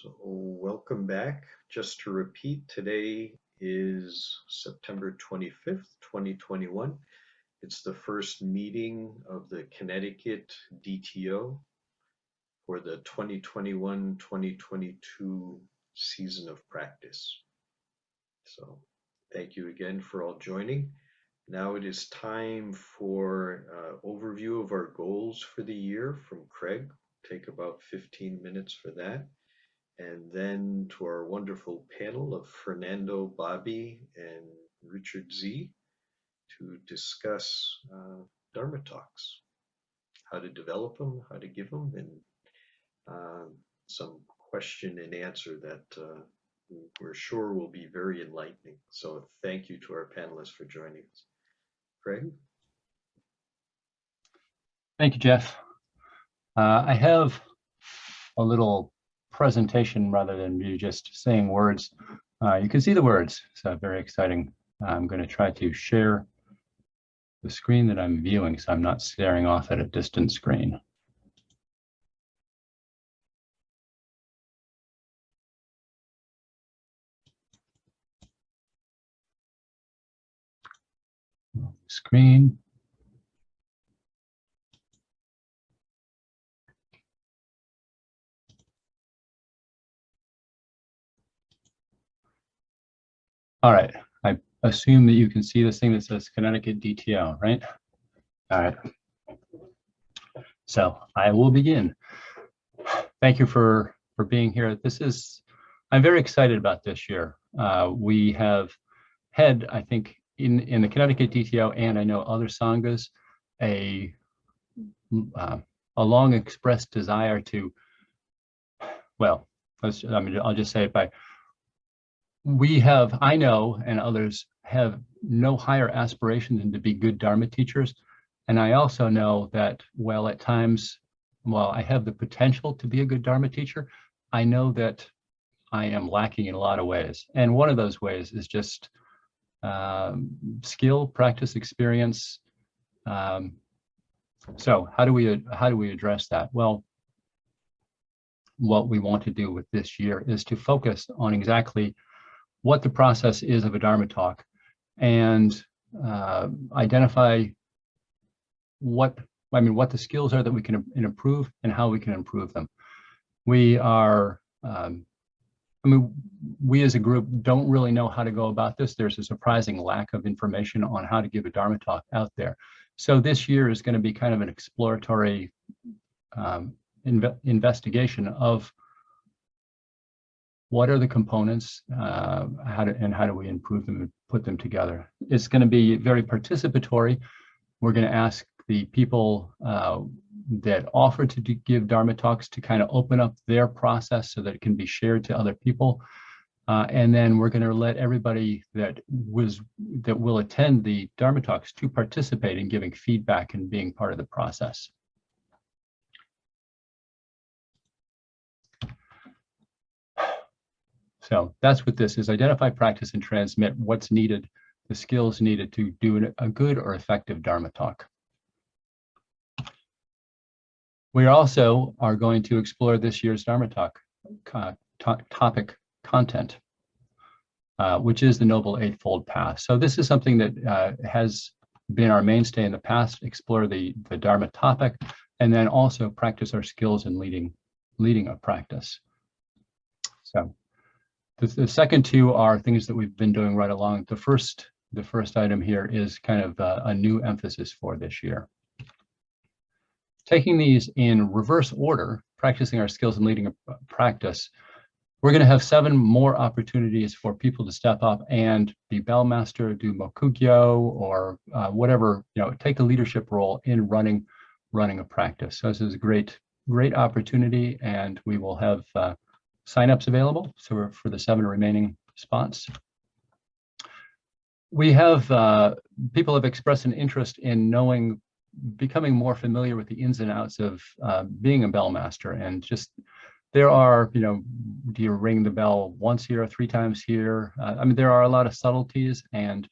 So welcome back. Just to repeat, today is September 25th, 2021. It's the first meeting of the Connecticut DTO for the 2021-2022 season of practice. So thank you again for all joining. Now it is time for overview of our goals for the year from Craig. Take about 15 minutes for that. And then to our wonderful panel of Fernando, Bobby, and Richard Z to discuss Dharma talks, how to develop them, how to give them, and some question and answer that we're sure will be very enlightening. So thank you to our panelists for joining us. Craig? Thank you, Jeff. I have a little presentation rather than you just saying words. You can see the words, so very exciting. I'm going to try to share the screen that I'm viewing so I'm not staring off at a distant screen. Screen. All right, I assume that you can see this thing that says Connecticut DTO, right? All right. So I will begin. Thank you for being here. I'm very excited about this year. We have had, I think, in the Connecticut DTO, and I know other Sanghas, a long expressed desire to, well, I'll just say it I know, and others have no higher aspiration than to be good Dharma teachers. And I also know that, well, at times, while I have the potential to be a good Dharma teacher, I know that I am lacking in a lot of ways. And one of those ways is just skill, practice, experience. So how do we address that? Well, what we want to do with this year is to focus on exactly what the process is of a Dharma talk and identify what the skills are that we can improve and how we can improve them. We are, we as a group don't really know how to go about this. There's a surprising lack of information on how to give a Dharma talk out there. So this year is going to be kind of an exploratory investigation of what are the components, how do we improve them and put them together. It's going to be very participatory. We're going to ask the people that offer to give Dharma talks to kind of open up their process so that it can be shared to other people. And then we're going to let everybody that will attend the Dharma talks to participate in giving feedback and being part of the process. So that's what this is: identify, practice, and transmit what's needed, the skills needed to do a good or effective Dharma talk. We also are going to explore this year's Dharma talk topic content, which is the Noble Eightfold Path. So this is something that has been our mainstay in the past: explore the Dharma topic, and then also practice our skills in leading a practice. So the second two are things that we've been doing right along. The first item here is kind of a new emphasis for this year. Taking these in reverse order, practicing our skills in leading a practice, we're going to have 7 more opportunities for people to step up and be bell master, do mokugyo, or whatever, take a leadership role in running a practice. So this is a great opportunity, and we will have signups available. So for the 7 remaining spots. We have people have expressed an interest in becoming more familiar with the ins and outs of being a bell master, and just there are, do you ring the bell once here or 3 times here? There are a lot of subtleties, and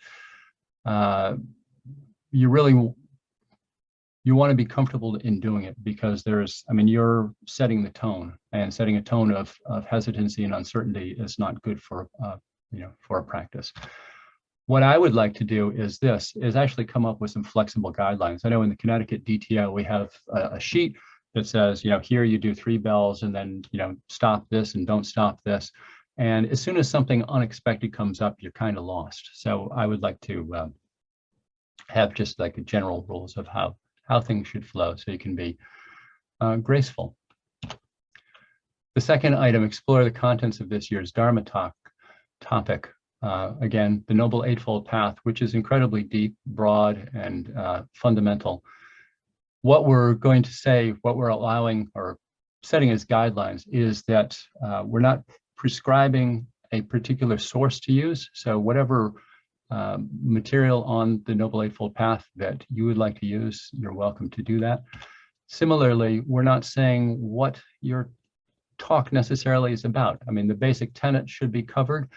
you really you want to be comfortable in doing it because you're setting the tone, and setting a tone of hesitancy and uncertainty is not good for for a practice. What I would like to do is actually come up with some flexible guidelines. I know in the Connecticut DTO, we have a sheet that says, here you do 3 bells and then, stop this and don't stop this. And as soon as something unexpected comes up, you're kind of lost. So I would like to have just like a general rules of how things should flow so you can be graceful. The second item, explore the contents of this year's Dharma topic. Again, the Noble Eightfold Path, which is incredibly deep, broad, and fundamental. What we're going to say, what we're allowing or setting as guidelines is that we're not prescribing a particular source to use. So whatever material on the Noble Eightfold Path that you would like to use, you're welcome to do that. Similarly, we're not saying what your talk necessarily is about. I mean, the basic tenets should be covered,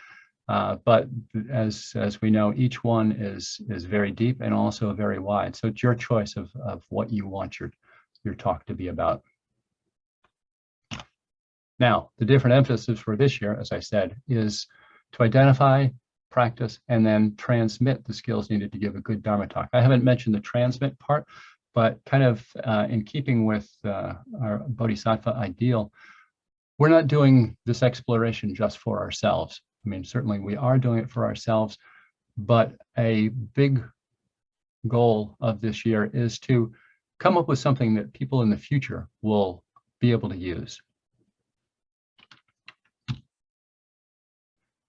but as we know, each one is very deep and also very wide. So it's your choice of what you want your talk to be about. Now, the different emphasis for this year, as I said, is to identify, practice, and then transmit the skills needed to give a good Dharma talk. I haven't mentioned the transmit part, but kind of in keeping with our Bodhisattva ideal, we're not doing this exploration just for ourselves. I mean, certainly we are doing it for ourselves, but a big goal of this year is to come up with something that people in the future will be able to use.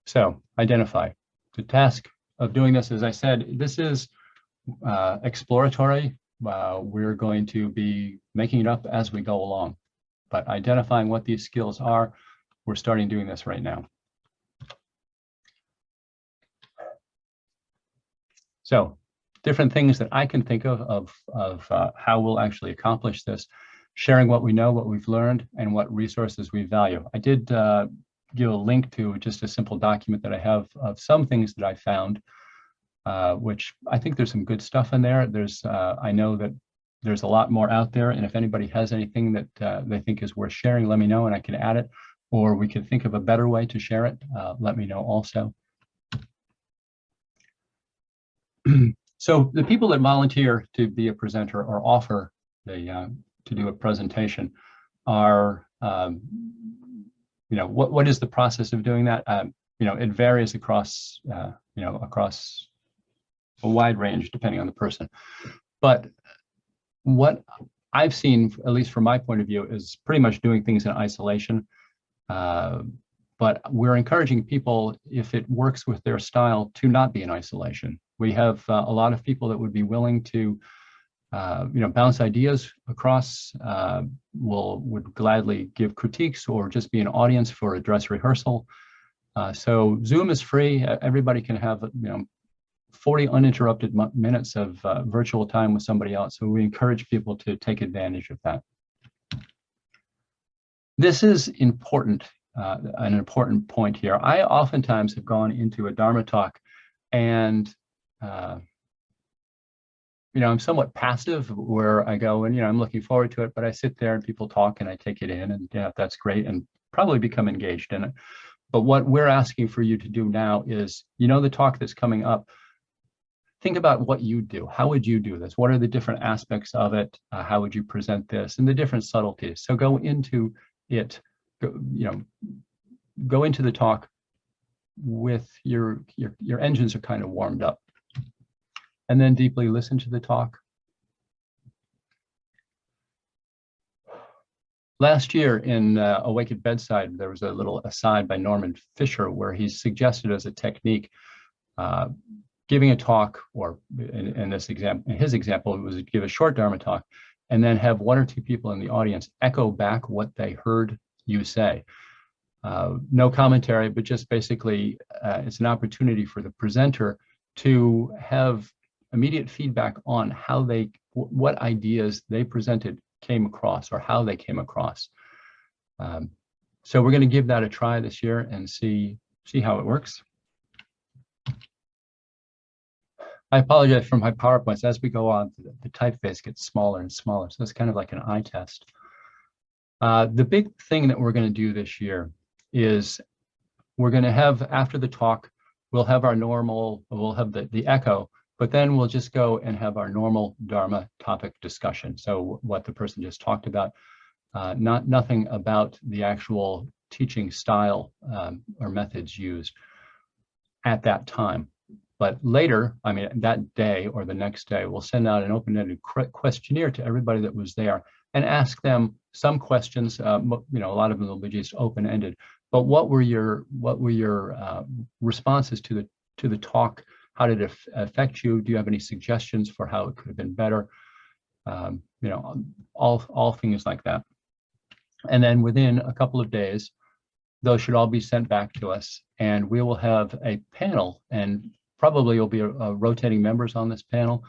So identify. The task of doing this, as I said, this is exploratory. We're going to be making it up as we go along, but identifying what these skills are, we're starting doing this right now. So different things that I can think of how we'll actually accomplish this, sharing what we know, what we've learned, and what resources we value. I did give a link to just a simple document that I have of some things that I found, which I think there's some good stuff in there. I know that there's a lot more out there, and if anybody has anything that they think is worth sharing, let me know and I can add it, or we can think of a better way to share it. Let me know also. So the people that volunteer to be a presenter or offer to do a presentation are, what is the process of doing that? It varies across, across a wide range depending on the person. But what I've seen, at least from my point of view, is pretty much doing things in isolation. But we're encouraging people, if it works with their style, to not be in isolation. We have a lot of people that would be willing to, bounce ideas across, would gladly give critiques or just be an audience for a dress rehearsal. So Zoom is free. Everybody can have, 40 uninterrupted minutes of virtual time with somebody else. So we encourage people to take advantage of that. This is important, an important point here. I oftentimes have gone into a Dharma talk and I'm somewhat passive where I go and, I'm looking forward to it, but I sit there and people talk and I take it in and that's great and probably become engaged in it. But what we're asking for you to do now is, the talk that's coming up, think about what you do. How would you do this? What are the different aspects of it? How would you present this and the different subtleties? So go into it, go into the talk with your engines are kind of warmed up. And then deeply listen to the talk. Last year in Awake at Bedside, there was a little aside by Norman Fisher where he suggested as a technique, giving a talk, or in his example, it was to give a short Dharma talk, and then have 1 or 2 people in the audience echo back what they heard you say. No commentary, but just basically, it's an opportunity for the presenter to have immediate feedback on how what ideas they presented came across or how they came across. So we're going to give that a try this year and see how it works. I apologize for my PowerPoints. As we go on, the typeface gets smaller and smaller. So it's kind of like an eye test. The big thing that we're going to do this year is we're going to have, after the talk, we'll have our normal, we'll have the echo, but then we'll just go and have our normal Dharma topic discussion. So what the person just talked about, nothing about the actual teaching style or methods used at that time. But later, I mean, that day or the next day, we'll send out an open-ended questionnaire to everybody that was there and ask them some questions. A lot of them will be just open-ended. But what were your responses to the talk? How did it affect you? Do you have any suggestions for how it could have been better? All things like that. And then within a couple of days, those should all be sent back to us, and we will have a panel, and probably will be rotating members on this panel.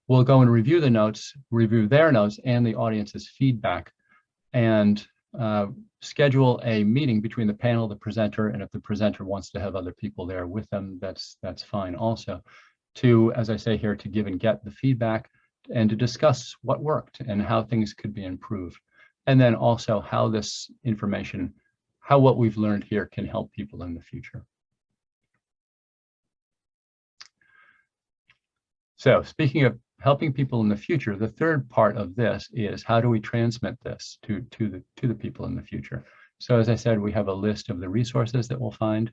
We'll go and review the notes, review their notes and the audience's feedback, and schedule a meeting between the panel, the presenter, and if the presenter wants to have other people there with them, that's fine also, to, as I say here, to give and get the feedback and to discuss what worked and how things could be improved. And then also how this information, how what we've learned here can help people in the future. So speaking of helping people in the future, the third part of this is how do we transmit this to the people in the future? So as I said, we have a list of the resources that we'll find.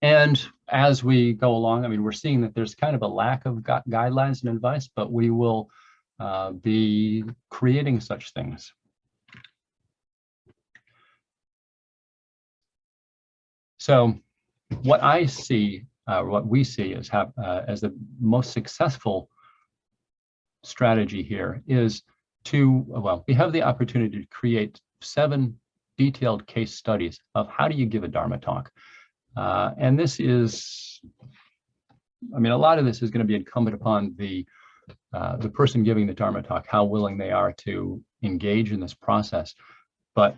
And as we go along, I mean, we're seeing that there's kind of a lack of guidelines and advice, but we will be creating such things. So what I see, what we see as the most successful strategy here is to, well, we have the opportunity to create 7 detailed case studies of how do you give a Dharma talk. And this is, I mean, a lot of this is going to be incumbent upon the person giving the Dharma talk, how willing they are to engage in this process. But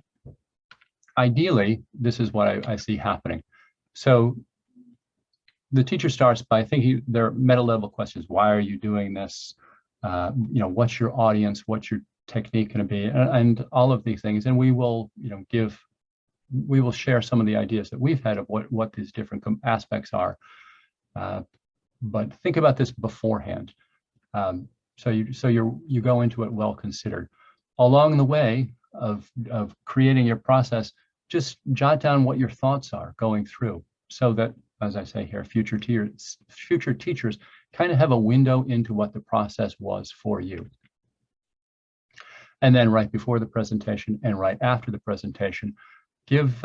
ideally, this is what I see happening. So the teacher starts by thinking their meta level questions. Why are you doing this? What's your audience? What's your technique going to be? And all of these things. And we will, we will share some of the ideas that we've had of what these different aspects are. But think about this beforehand. So you go into it well considered. Along the way of creating your process, just jot down what your thoughts are going through, so that, as I say here, future teachers kind of have a window into what the process was for you. And then right before the presentation and right after the presentation, give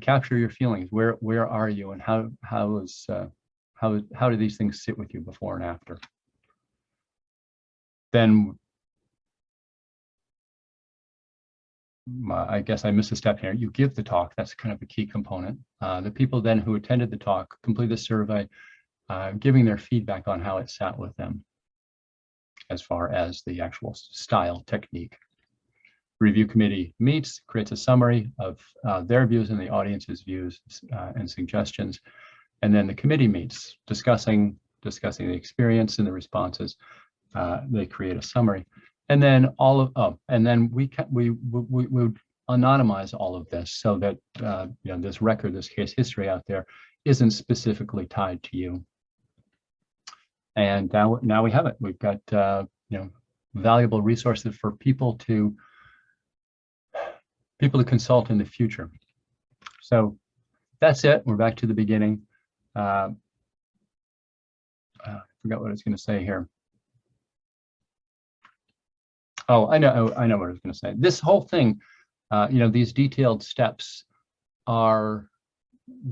capture your feelings. Where are you, and how do these things sit with you before and after? Then I guess I missed a step here. You give the talk. That's kind of a key component. The people then who attended the talk complete a survey, giving their feedback on how it sat with them as far as the actual style technique. Review committee meets, creates a summary of their views and the audience's views and suggestions. And then the committee meets, discussing the experience and the responses. They create a summary. And then we would anonymize all of this so that this record, this case history out there isn't specifically tied to you. And now we have it. We've got valuable resources for people to consult in the future. So that's it. We're back to the beginning. I forgot what I was going to say here. Oh, I know what I was going to say. This whole thing, these detailed steps are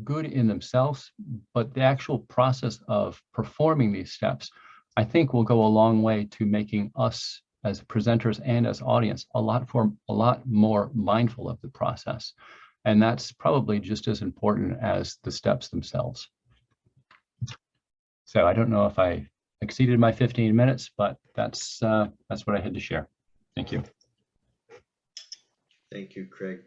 good in themselves, but the actual process of performing these steps, I think, will go a long way to making us as presenters and as audience a lot more mindful of the process. And that's probably just as important as the steps themselves. So I don't know if I exceeded my 15 minutes, but that's what I had to share. Thank you. Thank you, Craig.